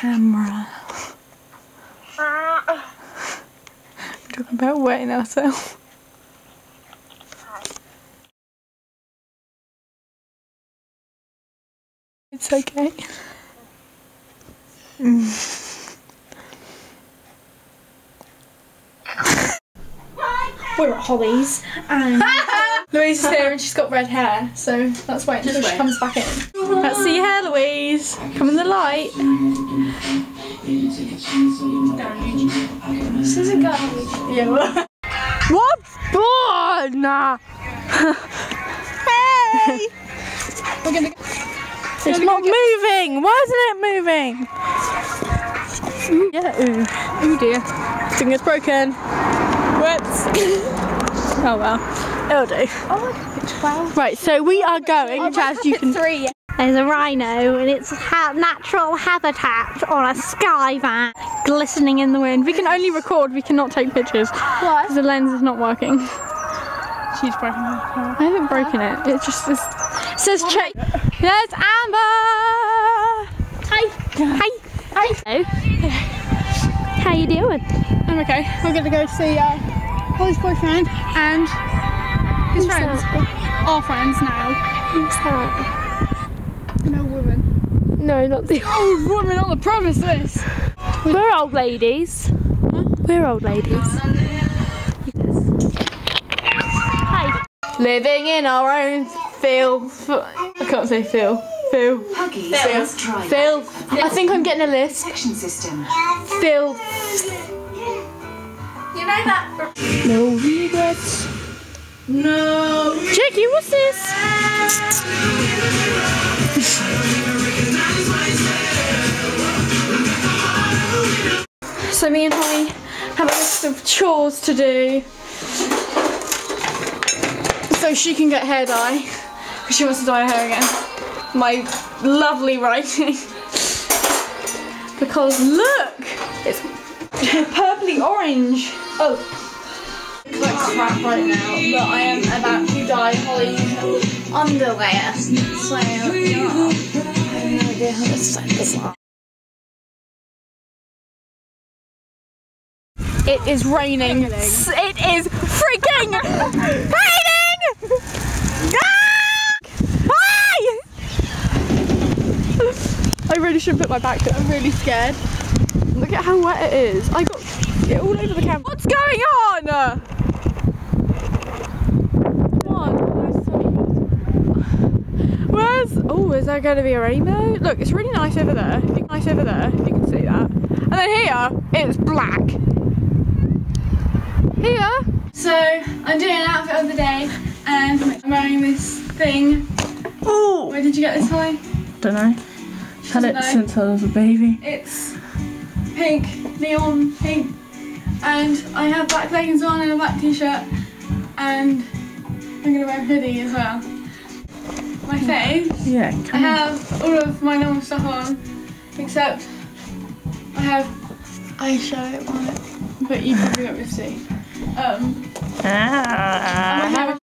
camera. We're talking about wetting ourselves. It's okay. We're at Holly's and Louise is here and she's got red hair, so that's why until she comes back in. Let's see your hair, Louise. Come in the light. This isn't going. Yeah. What? Oh, nah. Hey! We're gonna go. It's not moving! Why isn't it moving? Yeah, ooh. Ooh dear. I think it's broken. Whoops. Oh well. It'll do. Oh, it's 12. Right, so we are going, as you can see. There's a rhino in its natural habitat on a sky van, glistening in the wind. We can only record, we cannot take pictures. Why? Because the lens is not working. She's broken it. I haven't broken it. It just is. It says check. There's Amber. Hi. Hi. Hi. Hello. How you doing? I'm okay. We're gonna go see Holly's boyfriend and his friends. Our friends now. Who's that? No woman. No, not the old woman on the premises. We're old ladies. Huh? We're old ladies. Hi. Living in our own filth. I can't say filth. Filth. Filth. I think I'm getting a list. Filth. You know that. No regrets. No. Jackie, what's this? So me and Holly have a list of chores to do so she can get hair dye because she wants to dye her hair again. My lovely writing. Because look, it's purpley orange. Oh, it's like crap right now, but I am about to dye Holly's underwear. So yeah, I have no idea how to set this up. It is raining. It is freaking raining! Hi! I really should put my back down. I'm really scared. Look at how wet it is. I got it all over the camera. What's going on? Come on. Where's? Oh, is there going to be a rainbow? Look, it's really nice over there. Nice over there, if you can see that. And then here, it's black. Here. So I'm doing an outfit of the day, and I'm wearing this thing. Oh! Where did you get this, Holly? Don't know. Had it since I was a baby. It's pink, neon pink, and I have black leggings on and a black t-shirt, and I'm gonna wear a hoodie as well. My face. Yeah. I have all of my normal stuff on, except I have eyeshadow on it, but you probably won't be able to see. I have